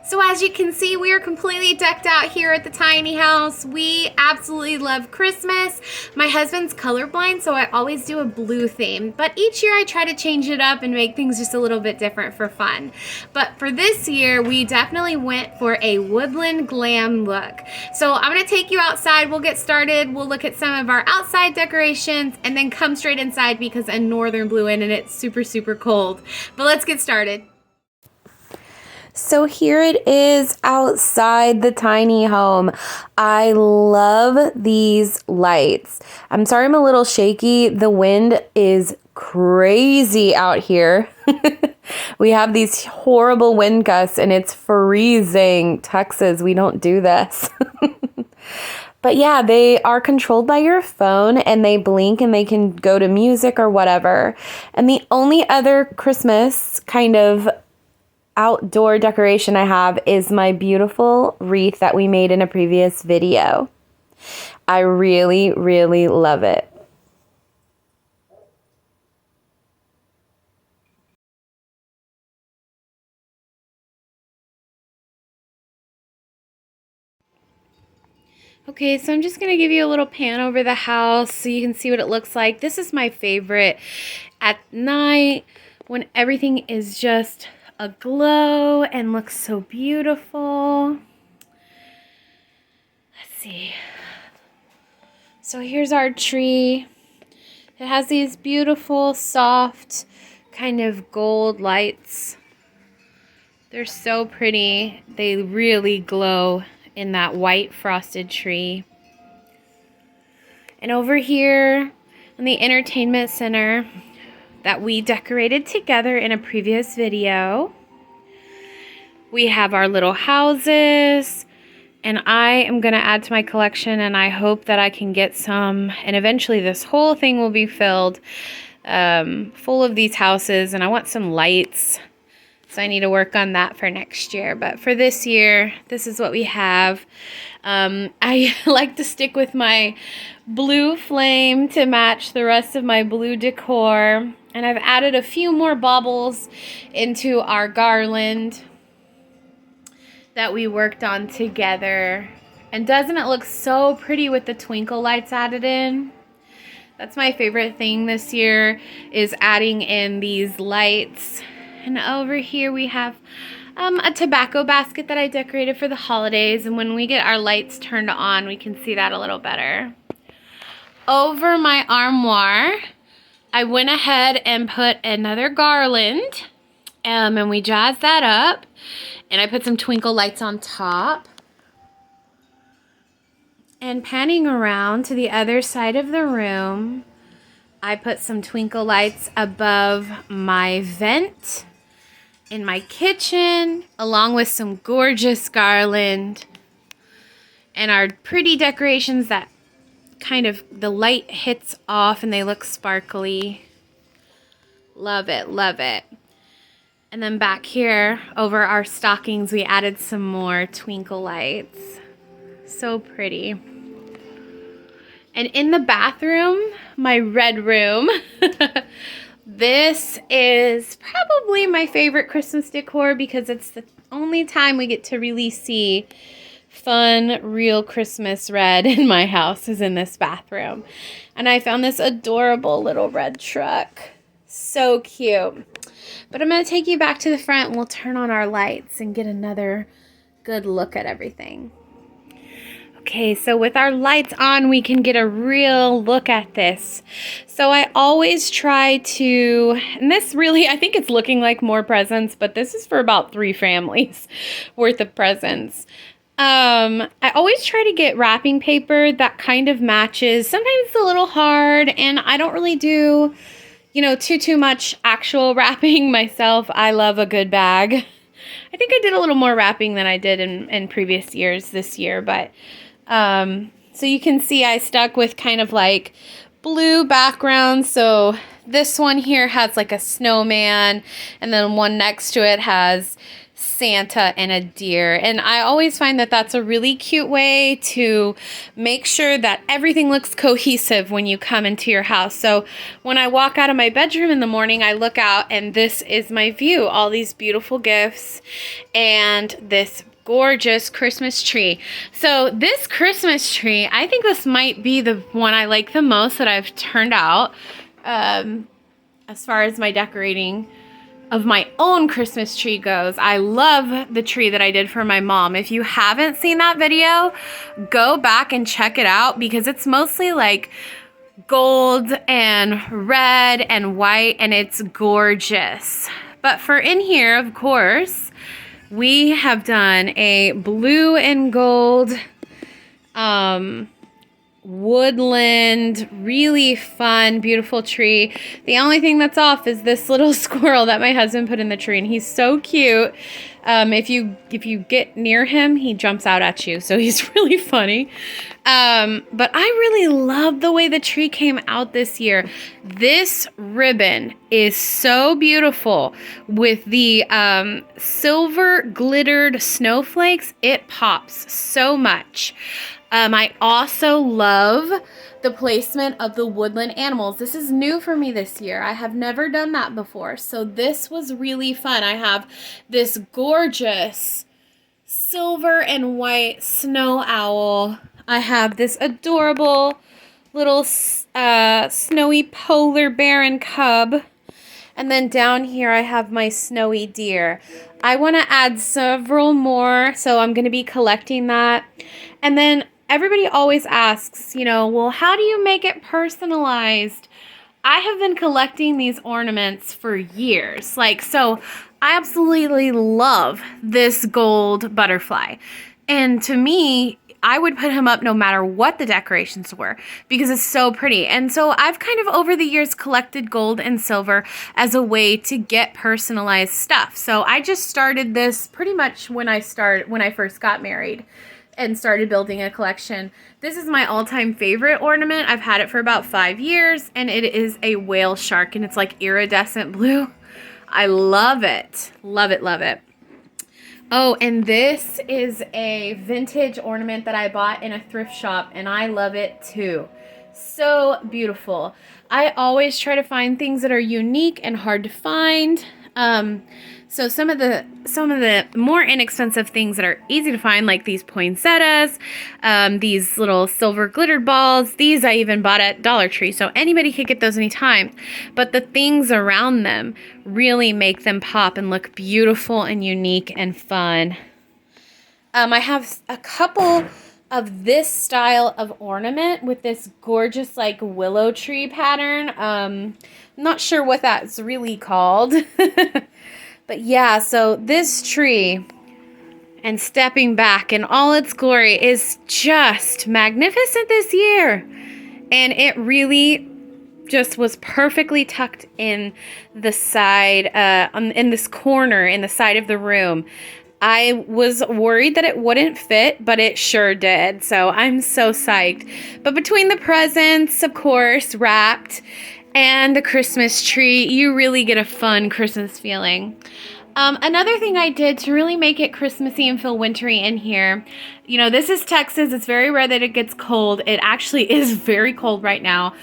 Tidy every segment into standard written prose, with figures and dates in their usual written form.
So as you can see, we are completely decked out here at the tiny house. We absolutely love Christmas. My husband's colorblind, so I always do a blue theme. But each year I try to change it up and make things just a little bit different for fun. But for this year, we definitely went for a woodland glam look. So I'm gonna take you outside, we'll get started, we'll look at some of our outside decorations, and then come straight inside because a northern blew in and it's super, super cold. But let's get started. So here it is outside the tiny home. I love these lights. I'm sorry I'm a little shaky. The wind is crazy out here. We have these horrible wind gusts and it's freezing. Texas, we don't do this. But yeah, they are controlled by your phone and they blink and they can go to music or whatever. And the only other Christmas kind of outdoor decoration I have is my beautiful wreath that we made in a previous video. I really, really love it. Okay, so I'm just going to give you a little pan over the house so you can see what it looks like. This is my favorite at night when everything is just aglow and looks so beautiful. Let's see. So here's our tree. It has these beautiful, soft, kind of gold lights. They're so pretty. They really glow in that white frosted tree. And over here in the entertainment center that we decorated together in a previous video, we have our little houses, and I am going to add to my collection, and I hope that I can get some, and eventually this whole thing will be filled full of these houses, and I want some lights. So I need to work on that for next year. But for this year, this is what we have. I like to stick with my blue flame to match the rest of my blue decor. And I've added a few more baubles into our garland that we worked on together. And doesn't it look so pretty with the twinkle lights added in? That's my favorite thing this year, is adding in these lights. And over here we have a tobacco basket that I decorated for the holidays. And when we get our lights turned on, we can see that a little better. Over my armoire, I went ahead and put another garland. And we jazzed that up. And I put some twinkle lights on top. And panning around to the other side of the room, I put some twinkle lights above my vent in my kitchen, along with some gorgeous garland and our pretty decorations that kind of the light hits off and they look sparkly. Love it, love it. And then back here over our stockings, we added some more twinkle lights. So pretty. And in the bathroom, my red room, this is probably my favorite Christmas decor because it's the only time we get to really see fun, real Christmas red in my house is in this bathroom. And I found this adorable little red truck. So cute. But I'm going to take you back to the front and we'll turn on our lights and get another good look at everything. Okay, so with our lights on, we can get a real look at this. So I always try to, and this really, I think it's looking like more presents, but this is for about 3 families worth of presents. I always try to get wrapping paper that kind of matches. Sometimes it's a little hard, and I don't really do, too much actual wrapping myself. I love a good bag. I think I did a little more wrapping than I did in previous years this year, but so you can see I stuck with kind of like blue background. So this one here has like a snowman, and then one next to it has Santa and a deer. And I always find that that's a really cute way to make sure that everything looks cohesive when you come into your house. So when I walk out of my bedroom in the morning, I look out and this is my view. All these beautiful gifts and this gorgeous Christmas tree. So this Christmas tree, I think this might be the one I like the most that I've turned out as far as my decorating of my own Christmas tree goes. I love the tree that I did for my mom. If you haven't seen that video, go back and check it out because it's mostly like gold and red and white and it's gorgeous. But for in here, of course, we have done a blue and gold woodland, really fun, beautiful tree. The only thing that's off is this little squirrel that my husband put in the tree, and he's so cute. If you get near him, he jumps out at you, so he's really funny. But I really love the way the tree came out this year. This ribbon is so beautiful with the silver glittered snowflakes. It pops so much. I also love the placement of the woodland animals. This is new for me this year. I have never done that before. So this was really fun. I have this gorgeous silver and white snow owl. I have this adorable little snowy polar bear and cub. And then down here I have my snowy deer. I want to add several more, so I'm going to be collecting that. And then everybody always asks, well, how do you make it personalized? I have been collecting these ornaments for years. So I absolutely love this gold butterfly. And to me, I would put him up no matter what the decorations were because it's so pretty. And so I've kind of over the years collected gold and silver as a way to get personalized stuff. So I just started this pretty much when I first got married and started building a collection. This is my all-time favorite ornament. I've had it for about 5 years, and it is a whale shark, and it's like iridescent blue. I love it. Love it, love it. Oh, and this is a vintage ornament that I bought in a thrift shop, and I love it too. So beautiful. I always try to find things that are unique and hard to find. So some of the more inexpensive things that are easy to find, like these poinsettias, these little silver glittered balls, these I even bought at Dollar Tree, so anybody could get those anytime. But the things around them really make them pop and look beautiful and unique and fun. I have a couple of this style of ornament with this gorgeous like willow tree pattern. I'm not sure what that's really called. But yeah, so this tree and stepping back in all its glory is just magnificent this year. And it really just was perfectly tucked in the side, in this corner in the side of the room. I was worried that it wouldn't fit, but it sure did. So I'm so psyched. But between the presents, of course, wrapped, and the Christmas tree, you really get a fun Christmas feeling. Another thing I did to really make it Christmassy and feel wintry in here, this is Texas. It's very rare that it gets cold. It actually is very cold right now.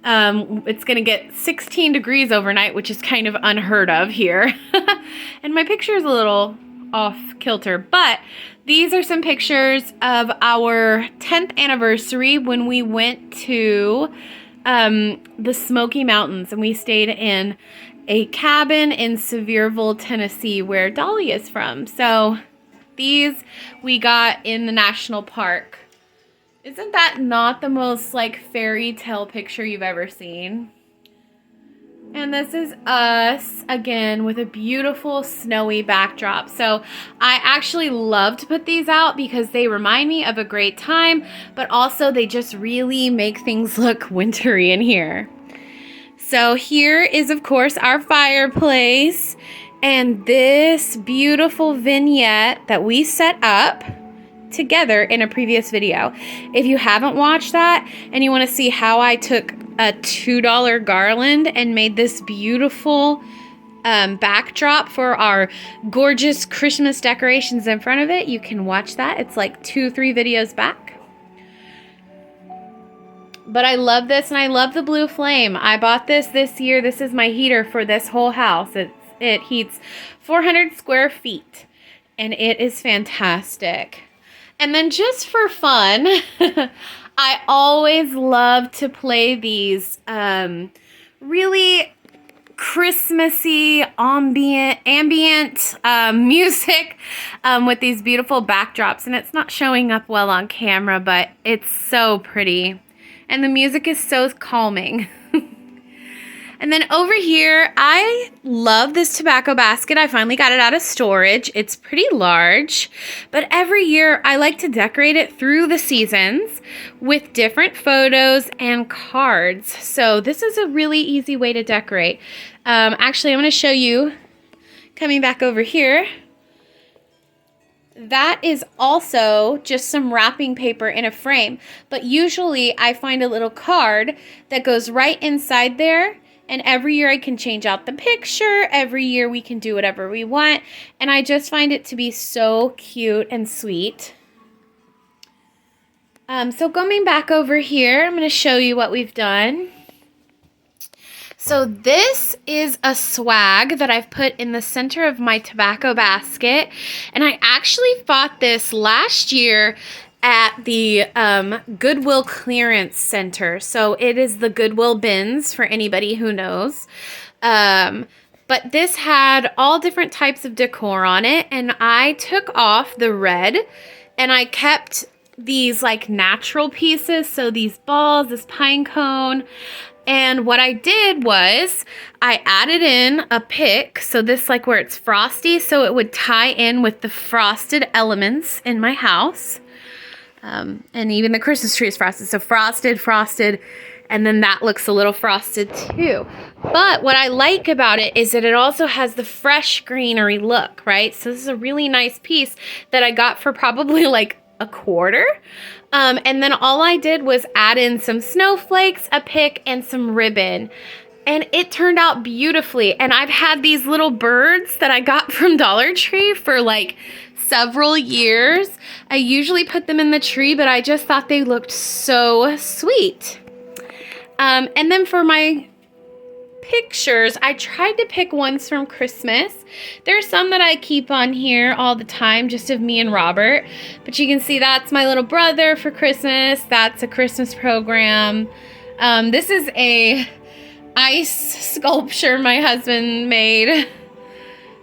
It's going to get 16 degrees overnight, which is kind of unheard of here. And my picture is a little off kilter, but these are some pictures of our 10th anniversary when we went to the Smoky Mountains, and we stayed in a cabin in Sevierville, Tennessee, where Dolly is from. So these we got in the national park. Isn't that not the most like fairy tale picture you've ever seen? And this is us again with a beautiful snowy backdrop. So I actually love to put these out because they remind me of a great time, but also they just really make things look wintry in here. So here is, of course, our fireplace and this beautiful vignette that we set up together in a previous video. If you haven't watched that and you want to see how I took a $2 garland and made this beautiful backdrop for our gorgeous Christmas decorations in front of it. You can watch that. It's like 2-3 videos back. But I love this, and I love the blue flame. I bought this year. This is my heater for this whole house. It heats 400 square feet, and it is fantastic. And then just for fun, I always love to play these really Christmassy ambient music with these beautiful backdrops. And it's not showing up well on camera, but it's so pretty. And the music is so calming. And then over here, I love this tobacco basket. I finally got it out of storage. It's pretty large, but every year I like to decorate it through the seasons with different photos and cards. So this is a really easy way to decorate. Actually, I'm going to show you, coming back over here. That is also just some wrapping paper in a frame, but usually I find a little card that goes right inside there. And every year I can change out the picture. Every year we can do whatever we want. And I just find it to be so cute and sweet. So going back over here, I'm going to show you what we've done. So this is a swag that I've put in the center of my tobacco basket. And I actually bought this last year at the Goodwill Clearance Center. So it is the Goodwill bins for anybody who knows. But this had all different types of decor on it. And I took off the red and I kept these like natural pieces. So these balls, this pine cone. And what I did was I added in a pick. So this like where it's frosty. So it would tie in with the frosted elements in my house. And even the Christmas tree is frosted. So frosted, and then that looks a little frosted too. But what I like about it is that it also has the fresh greenery look, right? So this is a really nice piece that I got for probably like $1.25. And then all I did was add in some snowflakes, a pick, and some ribbon. And it turned out beautifully. And I've had these little birds that I got from Dollar Tree for like several years. I usually put them in the tree, but I just thought they looked so sweet. And then for my pictures, I tried to pick ones from Christmas. There's some that I keep on here all the time, just of me and Robert. But you can see that's my little brother for Christmas. That's a Christmas program. This is a ice sculpture my husband made.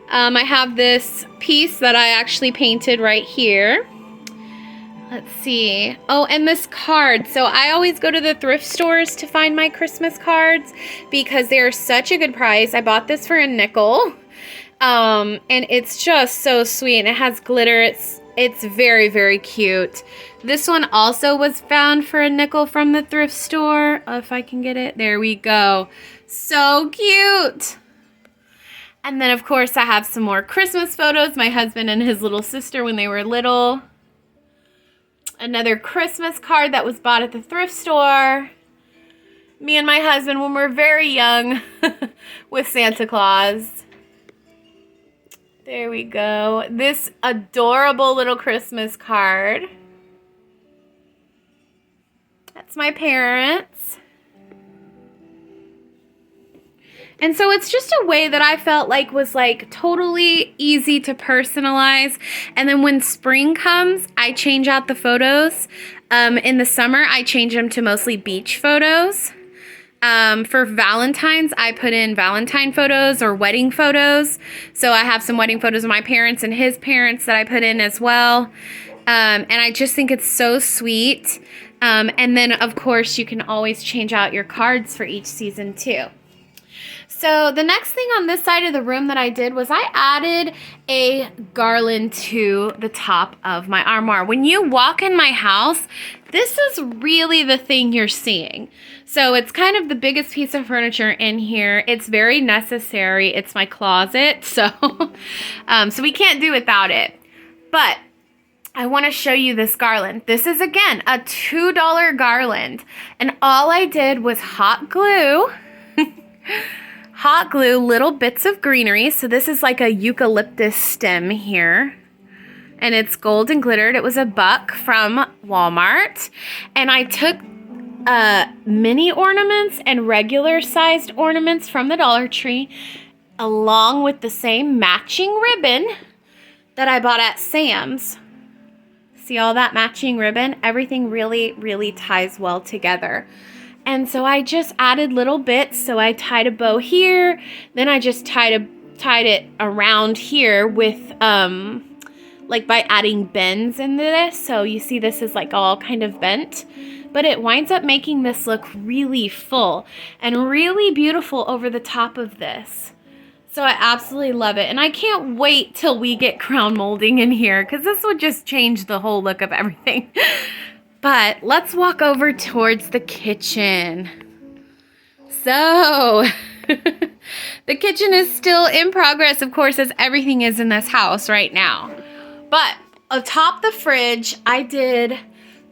I have this piece that I actually painted right here. Let's see. Oh, and this card. So I always go to the thrift stores to find my Christmas cards because they're such a good price. I bought this for $0.05. And it's just so sweet. And it has glitter. It's very, very cute. This one also was found for $0.05 from the thrift store. Oh, if I can get it. There we go. So cute. And then, of course, I have some more Christmas photos. My husband and his little sister when they were little. Another Christmas card that was bought at the thrift store. Me and my husband when we're very young with Santa Claus. There we go. This adorable little Christmas card. That's my parents. And so it's just a way that I felt like was like totally easy to personalize. And then when spring comes, I change out the photos. In the summer, I change them to mostly beach photos. For Valentine's, I put in Valentine photos or wedding photos. So I have some wedding photos of my parents and his parents that I put in as well. And I just think it's so sweet. And then, of course, you can always change out your cards for each season too. So the next thing on this side of the room that I did was I added a garland to the top of my armoire. When you walk in my house, this is really the thing you're seeing. So it's kind of the biggest piece of furniture in here. It's very necessary. It's my closet, so, so we can't do without it. But I want to show you this garland. This is, again, a $2 garland. And all I did was hot glue hot glue little bits of greenery. So this is like a eucalyptus stem here. And it's gold and glittered. It was $1 from Walmart. And I took mini ornaments and regular sized ornaments from the Dollar Tree, along with the same matching ribbon that I bought at Sam's. See all that matching ribbon? Everything really, really ties well together. And so I just added little bits. So I tied a bow here. Then I just tied it around here with, like by adding bends into this. So you see this is like all kind of bent. But it winds up making this look really full and really beautiful over the top of this. So I absolutely love it. And I can't wait till we get crown molding in here because this would just change the whole look of everything. But let's walk over towards the kitchen. So the kitchen is still in progress, of course, as everything is in this house right now. But atop the fridge, I did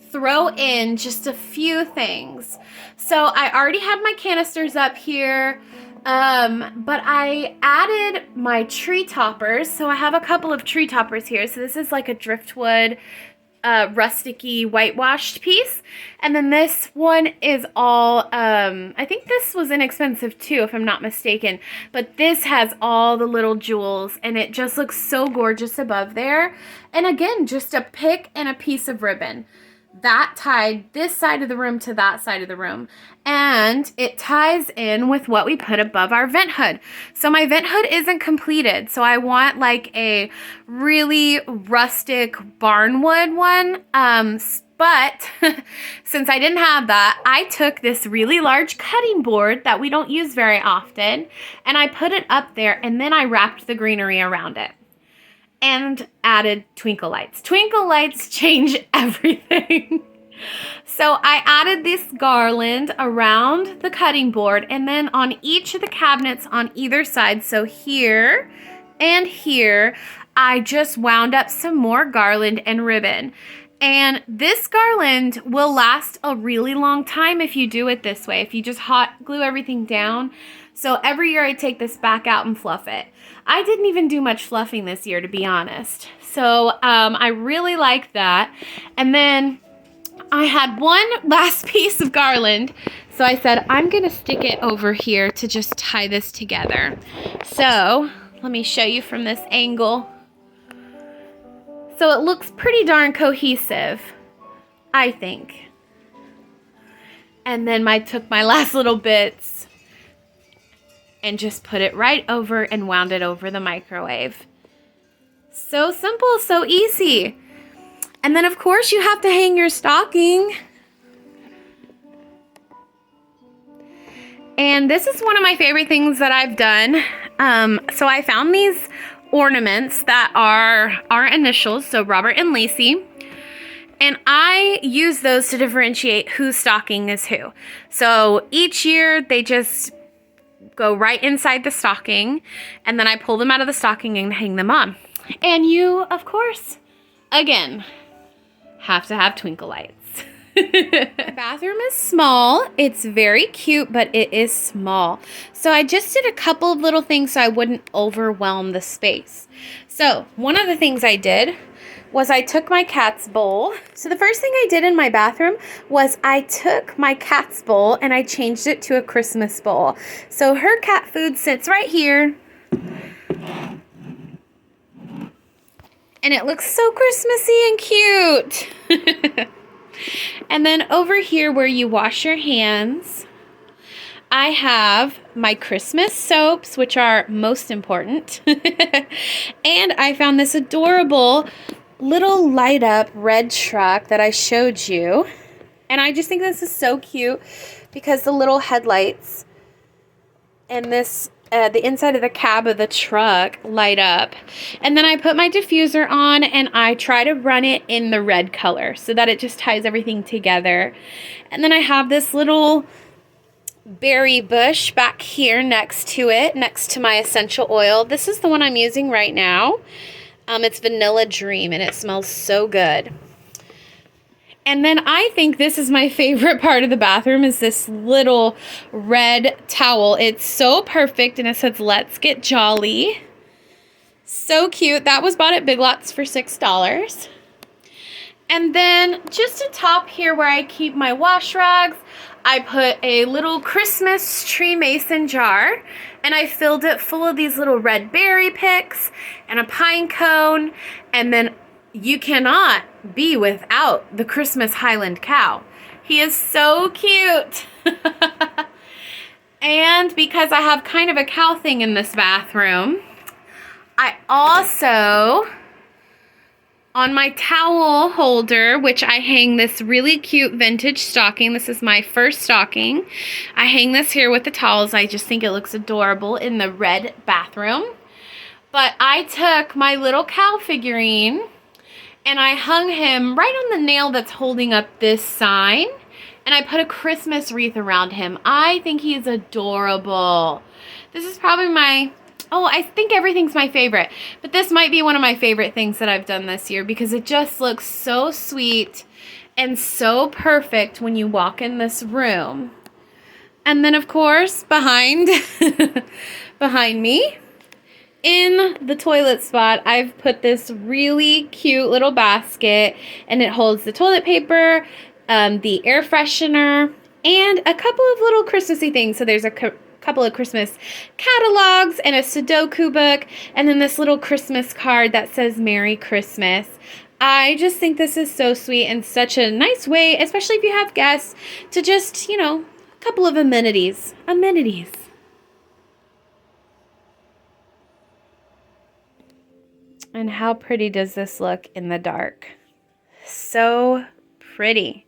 throw in just a few things. So I already had my canisters up here. But I added my tree toppers. So I have a couple of tree toppers here. So this is like a driftwood, rusticy whitewashed piece. And then this one is all, I think this was inexpensive too, if I'm not mistaken. But this has all the little jewels and it just looks so gorgeous above there. And again, just a pick and a piece of ribbon. That tied this side of the room to that side of the room. And it ties in with what we put above our vent hood. So my vent hood isn't completed. So I want like a really rustic barnwood one. But since I didn't have that, I took this really large cutting board that we don't use very often. And I put it up there and then I wrapped the greenery around it. And added twinkle lights. Twinkle lights change everything. So I added this garland around the cutting board and then on each of the cabinets on either side, so here and here, I just wound up some more garland and ribbon. And this garland will last a really long time if you do it this way, if you just hot glue everything down. So every year I take this back out and fluff it. I didn't even do much fluffing this year, to be honest. So I really like that. And then I had one last piece of garland. So I said, I'm going to stick it over here to just tie this together. So let me show you from this angle. So it looks pretty darn cohesive, I think. And then I took my last little bits and just put it right over and wound it over the microwave. So simple, so easy. And then of course you have to hang your stocking. And this is one of my favorite things that I've done. So I found these ornaments that are our initials, so Robert and Lacey. And I use those to differentiate whose stocking is who. So each year they just go right inside the stocking, and then I pull them out of the stocking and hang them on. And you, of course, again, have to have twinkle lights. My bathroom is small. It's very cute, but it is small. So I just did a couple of little things so I wouldn't overwhelm the space. So one of the things I did was I took my cat's bowl. So the first thing I did in my bathroom was I took my cat's bowl and I changed it to a Christmas bowl. So her cat food sits right here. And it looks so Christmassy and cute. And then over here where you wash your hands, I have my Christmas soaps, which are most important. And I found this adorable little light up red truck that I showed you. And I just think this is so cute because the little headlights and this the inside of the cab of the truck light up. And then I put my diffuser on and I try to run it in the red color so that it just ties everything together. And then I have this little berry bush back here next to it, next to my essential oil. This is the one I'm using right now. It's Vanilla Dream and it smells so good. And then I think this is my favorite part of the bathroom is this little red towel. It's so perfect, and it says, "Let's get jolly." So cute. That was bought at Big Lots for $6. And then just atop here where I keep my wash rags, I put a little Christmas tree mason jar, and I filled it full of these little red berry picks and a pine cone. And then you cannot be without the Christmas Highland cow. He is so cute. And because I have kind of a cow thing in this bathroom, I also, on my towel holder, which I hang this really cute vintage stocking. This is my first stocking. I hang this here with the towels. I just think it looks adorable in the red bathroom. But I took my little cow figurine and I hung him right on the nail that's holding up this sign. And I put a Christmas wreath around him. I think he is adorable. This is probably I think everything's my favorite. But this might be one of my favorite things that I've done this year because it just looks so sweet and so perfect when you walk in this room. And then, of course, behind me, in the toilet spot, I've put this really cute little basket, and it holds the toilet paper, the air freshener, and a couple of little Christmassy things. So there's a couple of Christmas catalogs and a Sudoku book, and then this little Christmas card that says Merry Christmas. I just think this is so sweet and such a nice way, especially if you have guests, to just, a couple of amenities. And how pretty does this look in the dark? So pretty.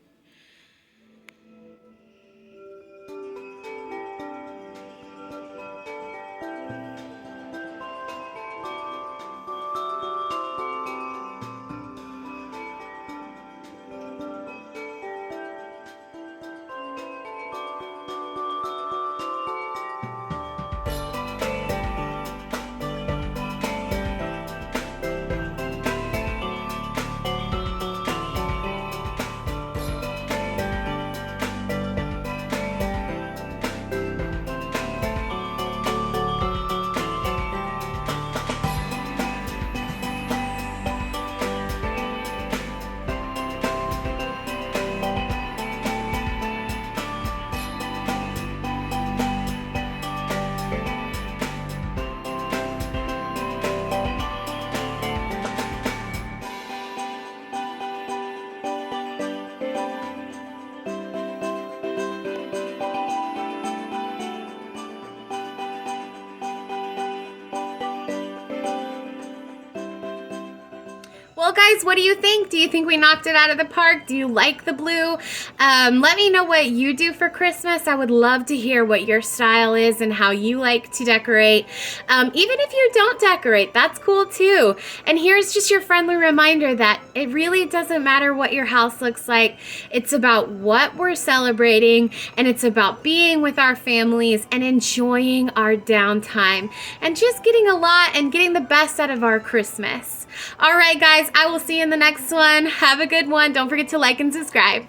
Well, guys, what do you think? Do you think we knocked it out of the park? Do you like the blue? Let me know what you do for Christmas. I would love to hear what your style is and how you like to decorate. Even if you don't decorate, that's cool too. And here's just your friendly reminder that it really doesn't matter what your house looks like. It's about what we're celebrating, and it's about being with our families and enjoying our downtime and just getting a lot and getting the best out of our Christmas. All right, guys, I will see you in the next one. Have a good one. Don't forget to like and subscribe.